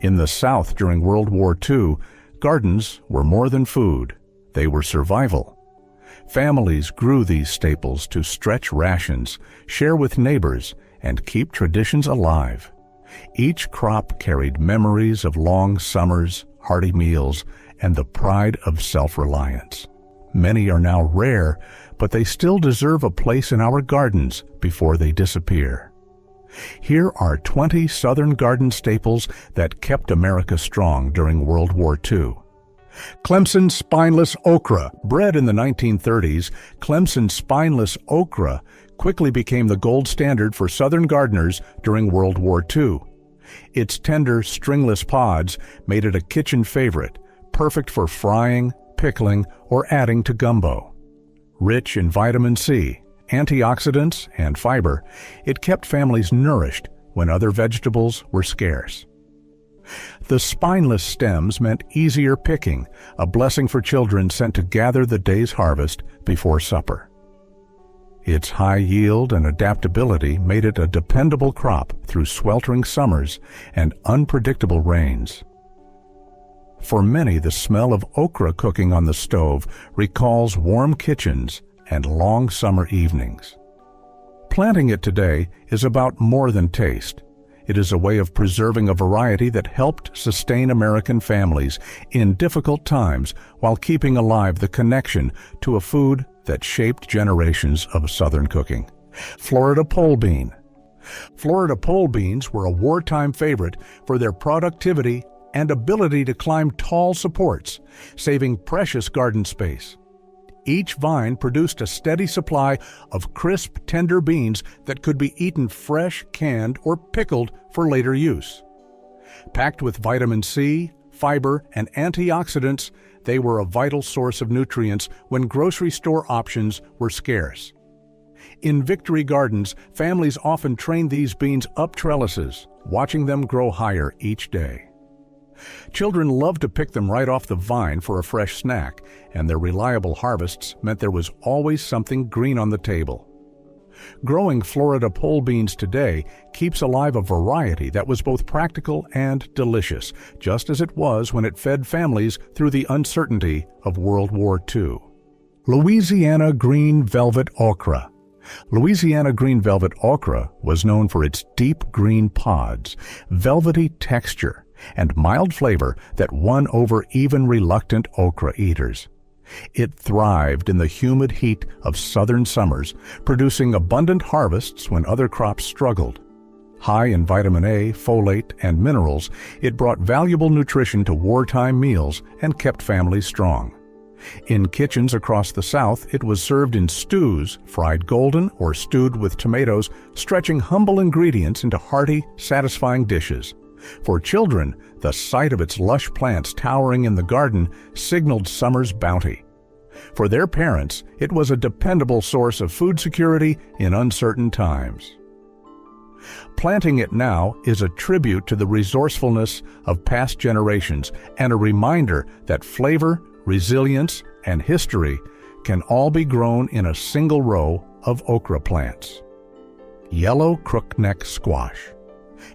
In the South during World War II, gardens were more than food. They were survival. Families grew these staples to stretch rations, share with neighbors, and keep traditions alive. Each crop carried memories of long summers, hearty meals, and the pride of self-reliance. Many are now rare, but they still deserve a place in our gardens before they disappear. Here are 20 Southern garden staples that kept America strong during World War II. Clemson spineless okra. Bred in the 1930s, Clemson spineless okra quickly became the gold standard for Southern gardeners during World War II. Its tender, stringless pods made it a kitchen favorite, perfect for frying, pickling, or adding to gumbo. Rich in vitamin C, antioxidants, and fiber, it kept families nourished when other vegetables were scarce. The spineless stems meant easier picking, a blessing for children sent to gather the day's harvest before supper. Its high yield and adaptability made it a dependable crop through sweltering summers and unpredictable rains. For many, the smell of okra cooking on the stove recalls warm kitchens and long summer evenings. Planting it today is about more than taste. It is a way of preserving a variety that helped sustain American families in difficult times while keeping alive the connection to a food that shaped generations of Southern cooking. Florida pole bean. Florida pole beans were a wartime favorite for their productivity and ability to climb tall supports, saving precious garden space. Each vine produced a steady supply of crisp, tender beans that could be eaten fresh, canned, or pickled for later use. Packed with vitamin C, fiber, and antioxidants, they were a vital source of nutrients when grocery store options were scarce. In Victory Gardens, families often trained these beans up trellises, watching them grow higher each day. Children loved to pick them right off the vine for a fresh snack, and their reliable harvests meant there was always something green on the table. Growing Florida pole beans today keeps alive a variety that was both practical and delicious, just as it was when it fed families through the uncertainty of World War II. Louisiana green velvet okra. Louisiana green velvet okra was known for its deep green pods, velvety texture, and mild flavor that won over even reluctant okra eaters. It thrived in the humid heat of southern summers, producing abundant harvests when other crops struggled. High in vitamin A, folate, and minerals, it brought valuable nutrition to wartime meals and kept families strong. In kitchens across the South, it was served in stews, fried golden, or stewed with tomatoes, stretching humble ingredients into hearty, satisfying dishes. For children, the sight of its lush plants towering in the garden signaled summer's bounty. For their parents, it was a dependable source of food security in uncertain times. Planting it now is a tribute to the resourcefulness of past generations and a reminder that flavor, resilience, and history can all be grown in a single row of okra plants. Yellow Crookneck squash.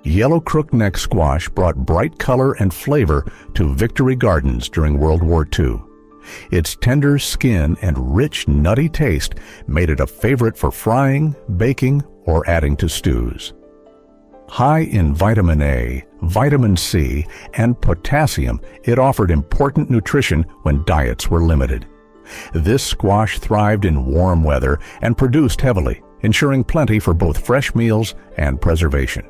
Yellow Crookneck squash brought bright color and flavor to Victory Gardens during World War II. Its tender skin and rich, nutty taste made it a favorite for frying, baking, or adding to stews. High in vitamin A, vitamin C, and potassium, it offered important nutrition when diets were limited. This squash thrived in warm weather and produced heavily, ensuring plenty for both fresh meals and preservation.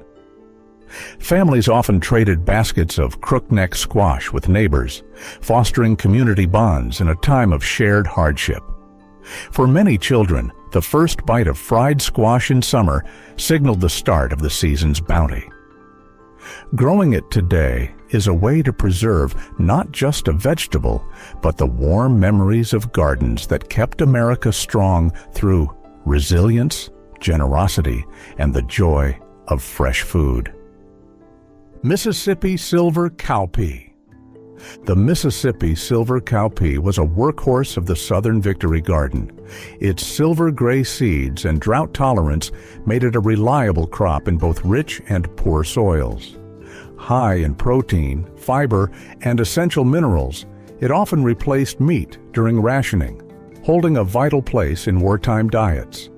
Families often traded baskets of crookneck squash with neighbors, fostering community bonds in a time of shared hardship. For many children, the first bite of fried squash in summer signaled the start of the season's bounty. Growing it today is a way to preserve not just a vegetable, but the warm memories of gardens that kept America strong through resilience, generosity, and the joy of fresh food. Mississippi Silver Cowpea. The Mississippi Silver Cowpea was a workhorse of the Southern Victory Garden. Its silver gray seeds and drought tolerance made it a reliable crop in both rich and poor soils. High in protein, fiber, and essential minerals, it often replaced meat during rationing, holding a vital place in wartime diets.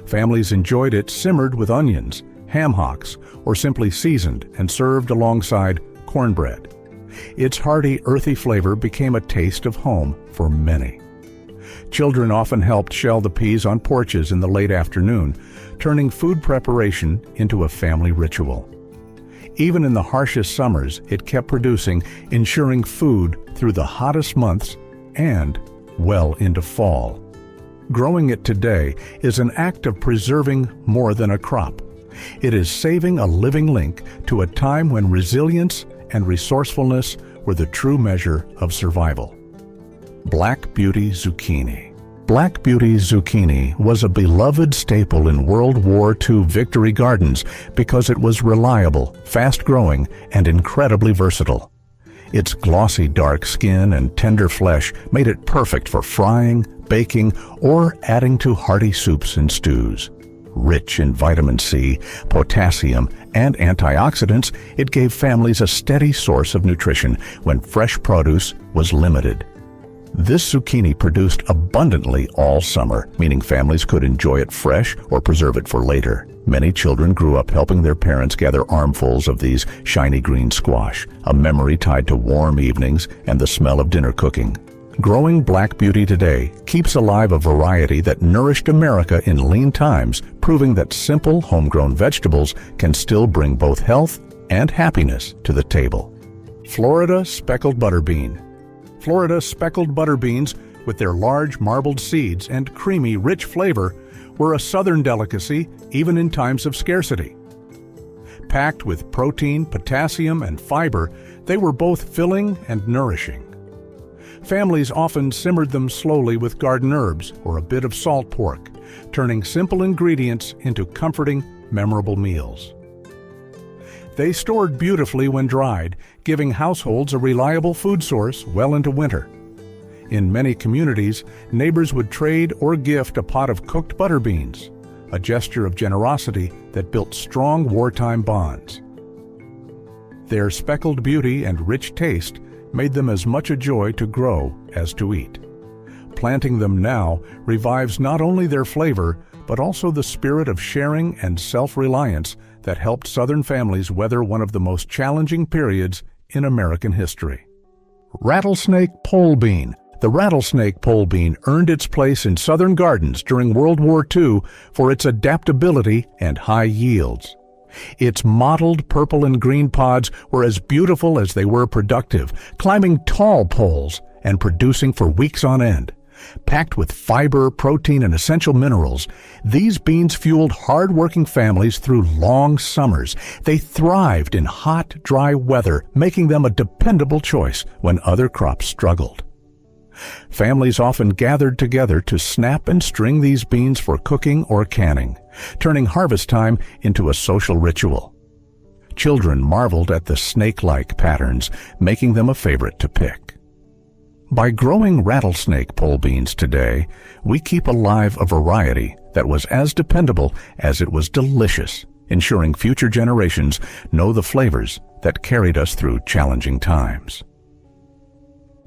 Families enjoyed it simmered with onions, ham hocks, or simply seasoned and served alongside cornbread. Its hearty, earthy flavor became a taste of home for many. Children often helped shell the peas on porches in the late afternoon, turning food preparation into a family ritual. Even in the harshest summers, it kept producing, ensuring food through the hottest months and well into fall. Growing it today is an act of preserving more than a crop. It is saving a living link to a time when resilience and resourcefulness were the true measure of survival. Black Beauty Zucchini. Black Beauty Zucchini was a beloved staple in World War II victory gardens because it was reliable, fast-growing, and incredibly versatile. Its glossy dark skin and tender flesh made it perfect for frying, baking, or adding to hearty soups and stews. Rich in vitamin C, potassium, and antioxidants, it gave families a steady source of nutrition when fresh produce was limited. This zucchini produced abundantly all summer, meaning families could enjoy it fresh or preserve it for later. Many children grew up helping their parents gather armfuls of these shiny green squash, a memory tied to warm evenings and the smell of dinner cooking. Growing Black Beauty today keeps alive a variety that nourished America in lean times, proving that simple homegrown vegetables can still bring both health and happiness to the table. Florida Speckled Butterbean. Florida speckled butter beans, with their large marbled seeds and creamy, rich flavor, were a southern delicacy even in times of scarcity. Packed with protein, potassium, and fiber, they were both filling and nourishing. Families often simmered them slowly with garden herbs or a bit of salt pork, turning simple ingredients into comforting, memorable meals. They stored beautifully when dried, giving households a reliable food source well into winter. In many communities, neighbors would trade or gift a pot of cooked butter beans, a gesture of generosity that built strong wartime bonds. Their speckled beauty and rich taste made them as much a joy to grow as to eat. Planting them now revives not only their flavor, but also the spirit of sharing and self-reliance that helped Southern families weather one of the most challenging periods in American history. Rattlesnake pole bean. The rattlesnake pole bean earned its place in Southern gardens during World War II for its adaptability and high yields. Its mottled purple and green pods were as beautiful as they were productive, climbing tall poles and producing for weeks on end. Packed with fiber, protein, and essential minerals, these beans fueled hard-working families through long summers. They thrived in hot, dry weather, making them a dependable choice when other crops struggled. Families often gathered together to snap and string these beans for cooking or canning, turning harvest time into a social ritual. Children marveled at the snake-like patterns, making them a favorite to pick. By growing rattlesnake pole beans today, we keep alive a variety that was as dependable as it was delicious, ensuring future generations know the flavors that carried us through challenging times.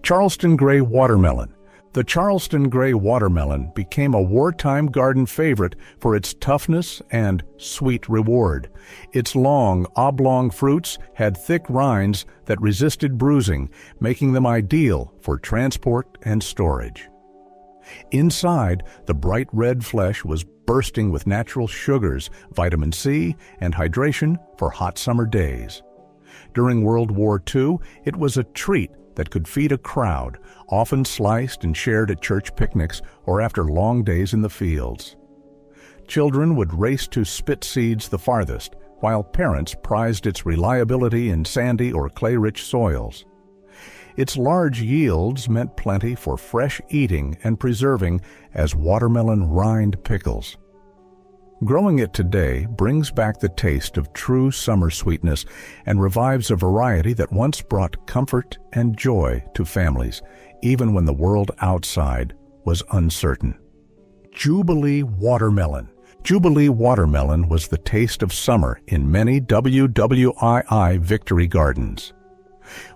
Charleston Gray Watermelon. The Charleston Gray Watermelon became a wartime garden favorite for its toughness and sweet reward. Its long, oblong fruits had thick rinds that resisted bruising, making them ideal for transport and storage. Inside, the bright red flesh was bursting with natural sugars, vitamin C, and hydration for hot summer days. During World War II, it was a treat that could feed a crowd, often sliced and shared at church picnics or after long days in the fields. Children would race to spit seeds the farthest, while parents prized its reliability in sandy or clay-rich soils. Its large yields meant plenty for fresh eating and preserving as watermelon rind pickles. Growing it today brings back the taste of true summer sweetness and revives a variety that once brought comfort and joy to families, even when the world outside was uncertain. Jubilee Watermelon. Jubilee Watermelon was the taste of summer in many WWII victory gardens.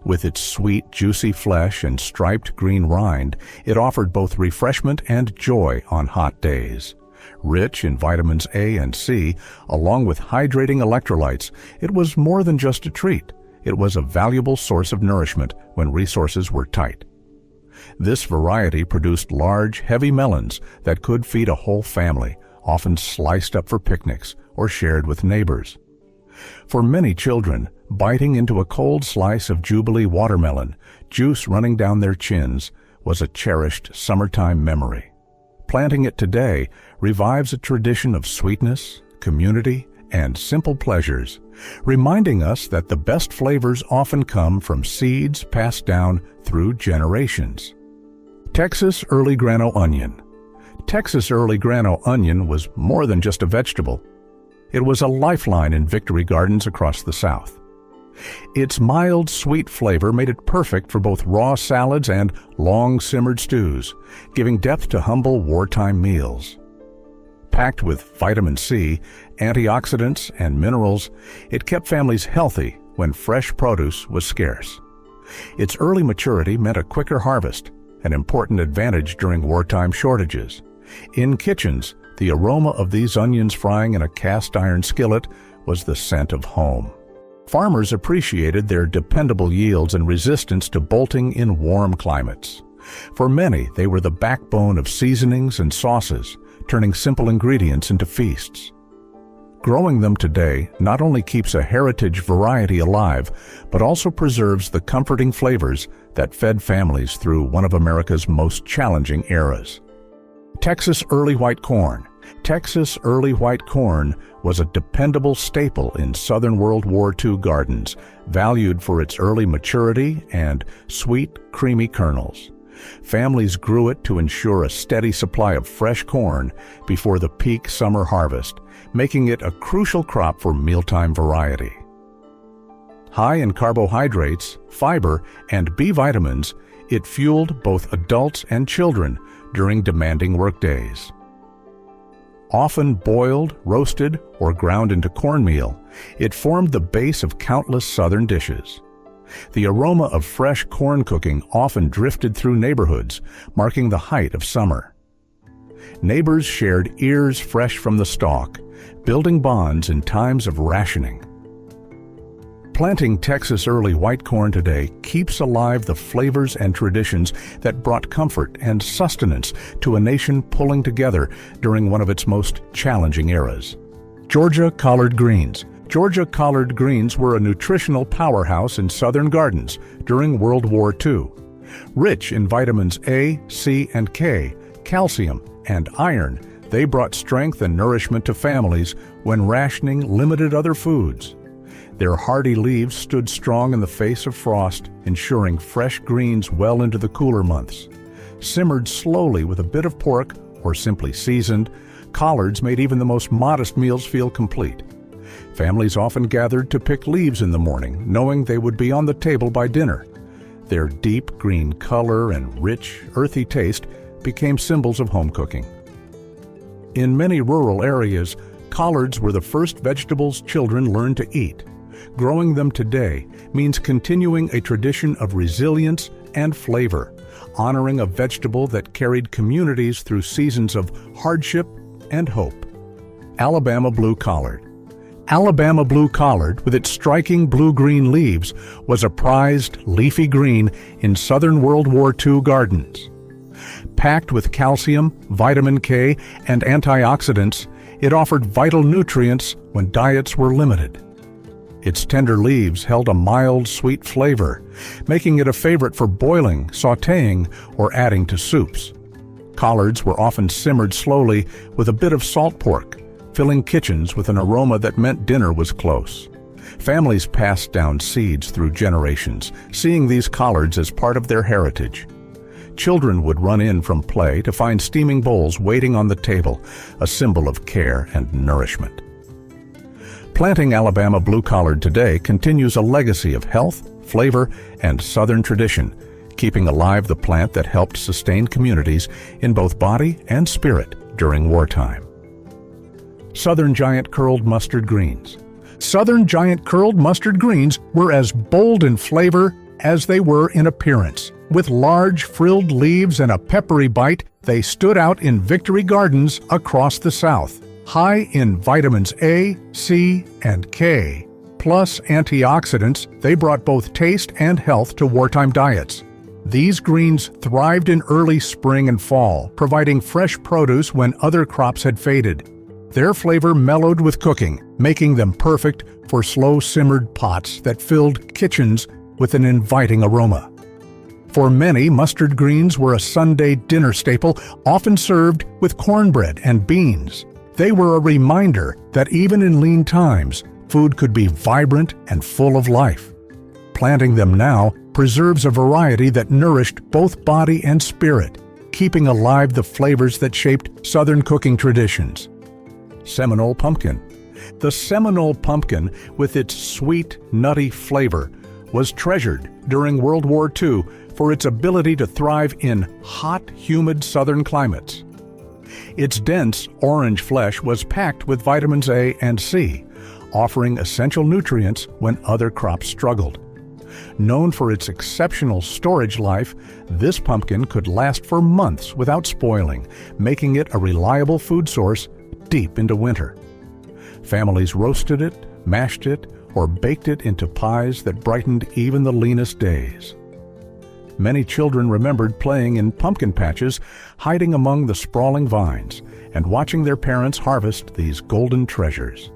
With its sweet, juicy flesh and striped green rind, it offered both refreshment and joy on hot days. Rich in vitamins A and C, along with hydrating electrolytes, it was more than just a treat. It was a valuable source of nourishment when resources were tight. This variety produced large, heavy melons that could feed a whole family, often sliced up for picnics or shared with neighbors. For many children, biting into a cold slice of Jubilee watermelon, juice running down their chins, was a cherished summertime memory. Planting it today revives a tradition of sweetness, community, and simple pleasures, reminding us that the best flavors often come from seeds passed down through generations. Texas Early Grano Onion. Texas Early Grano Onion was more than just a vegetable. It was a lifeline in victory gardens across the South. Its mild, sweet flavor made it perfect for both raw salads and long-simmered stews, giving depth to humble wartime meals. Packed with vitamin C, antioxidants, and minerals, it kept families healthy when fresh produce was scarce. Its early maturity meant a quicker harvest, an important advantage during wartime shortages. In kitchens, the aroma of these onions frying in a cast-iron skillet was the scent of home. Farmers appreciated their dependable yields and resistance to bolting in warm climates. For many, they were the backbone of seasonings and sauces, turning simple ingredients into feasts. Growing them today not only keeps a heritage variety alive, but also preserves the comforting flavors that fed families through one of America's most challenging eras. Texas Early White Corn. Texas Early White Corn was a dependable staple in Southern World War II gardens, valued for its early maturity and sweet, creamy kernels. Families grew it to ensure a steady supply of fresh corn before the peak summer harvest, making it a crucial crop for mealtime variety. High in carbohydrates, fiber, and B vitamins, it fueled both adults and children during demanding workdays. Often boiled, roasted, or ground into cornmeal, it formed the base of countless Southern dishes. The aroma of fresh corn cooking often drifted through neighborhoods, marking the height of summer. Neighbors shared ears fresh from the stalk, building bonds in times of rationing. Planting Texas Early White Corn today keeps alive the flavors and traditions that brought comfort and sustenance to a nation pulling together during one of its most challenging eras. Georgia Collard Greens. Georgia collard greens were a nutritional powerhouse in Southern gardens during World War II. Rich in vitamins A, C, and K, calcium, and iron, they brought strength and nourishment to families when rationing limited other foods. Their hardy leaves stood strong in the face of frost, ensuring fresh greens well into the cooler months. Simmered slowly with a bit of pork or simply seasoned, collards made even the most modest meals feel complete. Families often gathered to pick leaves in the morning, knowing they would be on the table by dinner. Their deep green color and rich, earthy taste became symbols of home cooking. In many rural areas, collards were the first vegetables children learned to eat. Growing them today means continuing a tradition of resilience and flavor, honoring a vegetable that carried communities through seasons of hardship and hope. Alabama Blue Collard. Alabama Blue Collard, with its striking blue-green leaves, was a prized leafy green in Southern World War II gardens. Packed with calcium, vitamin K, and antioxidants, it offered vital nutrients when diets were limited. Its tender leaves held a mild, sweet flavor, making it a favorite for boiling, sautéing, or adding to soups. Collards were often simmered slowly with a bit of salt pork, filling kitchens with an aroma that meant dinner was close. Families passed down seeds through generations, seeing these collards as part of their heritage. Children would run in from play to find steaming bowls waiting on the table, a symbol of care and nourishment. Planting Alabama Blue Collard today continues a legacy of health, flavor, and Southern tradition, keeping alive the plant that helped sustain communities in both body and spirit during wartime. Southern Giant Curled Mustard Greens. Southern Giant Curled Mustard Greens were as bold in flavor as they were in appearance. With large, frilled leaves and a peppery bite, they stood out in victory gardens across the South. High in vitamins A, C, and K, plus antioxidants, they brought both taste and health to wartime diets. These greens thrived in early spring and fall, providing fresh produce when other crops had faded. Their flavor mellowed with cooking, making them perfect for slow-simmered pots that filled kitchens with an inviting aroma. For many, mustard greens were a Sunday dinner staple, often served with cornbread and beans. They were a reminder that even in lean times, food could be vibrant and full of life. Planting them now preserves a variety that nourished both body and spirit, keeping alive the flavors that shaped Southern cooking traditions. Seminole Pumpkin. The Seminole Pumpkin, with its sweet, nutty flavor, was treasured during World War II for its ability to thrive in hot, humid Southern climates. Its dense orange flesh was packed with vitamins A and C, offering essential nutrients when other crops struggled. Known for its exceptional storage life, this pumpkin could last for months without spoiling, making it a reliable food source deep into winter. Families roasted it, mashed it, or baked it into pies that brightened even the leanest days. Many children remembered playing in pumpkin patches, hiding among the sprawling vines, and watching their parents harvest these golden treasures.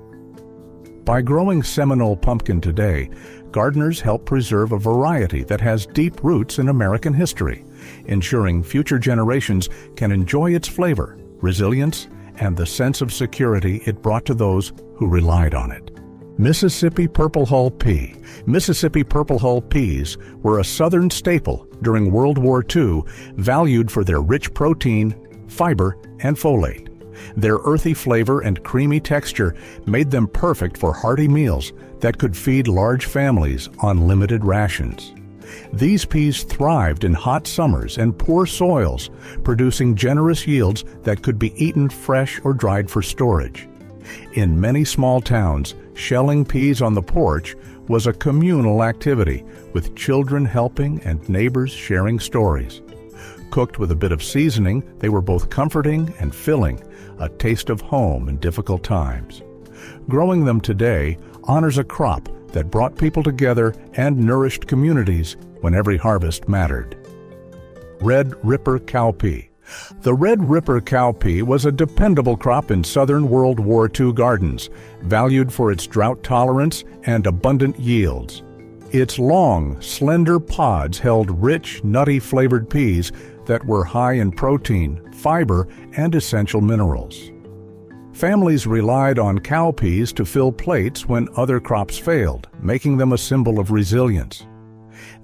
By growing Seminole pumpkin today, gardeners help preserve a variety that has deep roots in American history, ensuring future generations can enjoy its flavor, resilience, and the sense of security it brought to those who relied on it. Mississippi Purplehull Pea. Mississippi Purplehull peas were a Southern staple during World War II, valued for their rich protein, fiber, and folate. Their earthy flavor and creamy texture made them perfect for hearty meals that could feed large families on limited rations. These peas thrived in hot summers and poor soils, producing generous yields that could be eaten fresh or dried for storage. In many small towns, shelling peas on the porch was a communal activity, with children helping and neighbors sharing stories. Cooked with a bit of seasoning, they were both comforting and filling, a taste of home in difficult times. Growing them today honors a crop that brought people together and nourished communities when every harvest mattered. Red Ripper Cowpea. The red Ripper Cowpea was a dependable crop in Southern World War II gardens, valued for its drought tolerance and abundant yields. Its long, slender pods held rich, nutty flavored peas that were high in protein, fiber, and essential minerals. Families relied on cowpeas to fill plates when other crops failed, making them a symbol of resilience.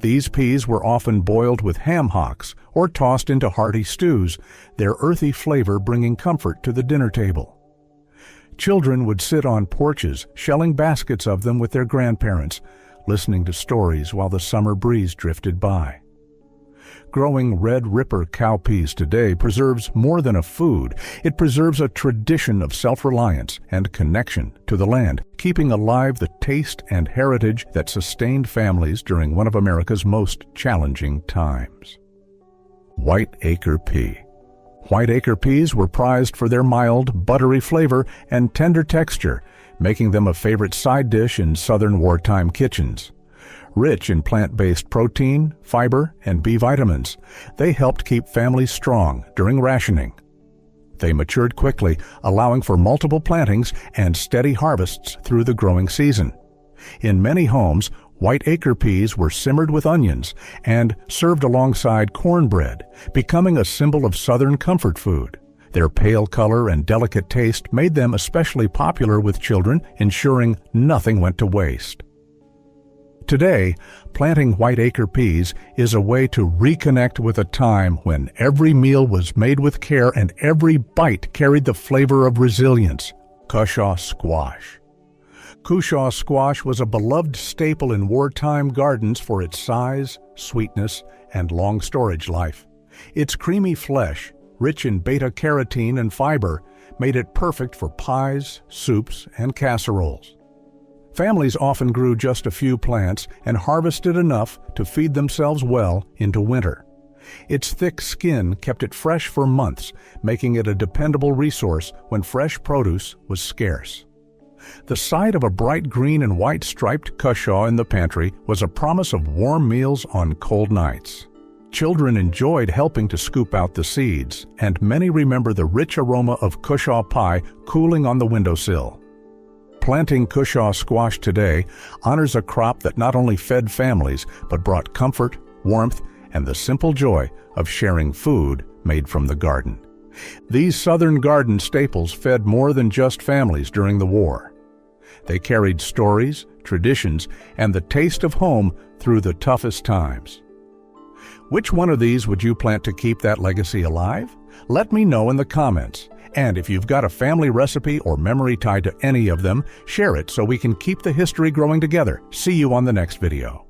These peas were often boiled with ham hocks or tossed into hearty stews, their earthy flavor bringing comfort to the dinner table. Children would sit on porches, shelling baskets of them with their grandparents, listening to stories while the summer breeze drifted by. Growing red Ripper cowpeas today preserves more than a food. It preserves a tradition of self-reliance and connection to the land, keeping alive the taste and heritage that sustained families during one of America's most challenging times. White Acre Pea. White Acre peas were prized for their mild, buttery flavor and tender texture, making them a favorite side dish in Southern wartime kitchens. Rich in plant-based protein, fiber, and B vitamins, they helped keep families strong during rationing. They matured quickly, allowing for multiple plantings and steady harvests through the growing season. In many homes, White Acre peas were simmered with onions and served alongside cornbread, becoming a symbol of Southern comfort food. Their pale color and delicate taste made them especially popular with children, ensuring nothing went to waste. Today, planting White Acre peas is a way to reconnect with a time when every meal was made with care and every bite carried the flavor of resilience. Cushaw Squash. Cushaw Squash was a beloved staple in wartime gardens for its size, sweetness, and long storage life. Its creamy flesh, rich in beta-carotene and fiber, made it perfect for pies, soups, and casseroles. Families often grew just a few plants and harvested enough to feed themselves well into winter. Its thick skin kept it fresh for months, making it a dependable resource when fresh produce was scarce. The sight of a bright green and white striped cushaw in the pantry was a promise of warm meals on cold nights. Children enjoyed helping to scoop out the seeds, and many remember the rich aroma of Cushaw pie cooling on the windowsill. Planting Cushaw squash today honors a crop that not only fed families, but brought comfort, warmth, and the simple joy of sharing food made from the garden. These southern garden staples fed more than just families during the war. They carried stories, traditions, and the taste of home through the toughest times. Which one of these would you plant to keep that legacy alive? Let me know in the comments. And if you've got a family recipe or memory tied to any of them, share it so we can keep the history growing together. See you on the next video.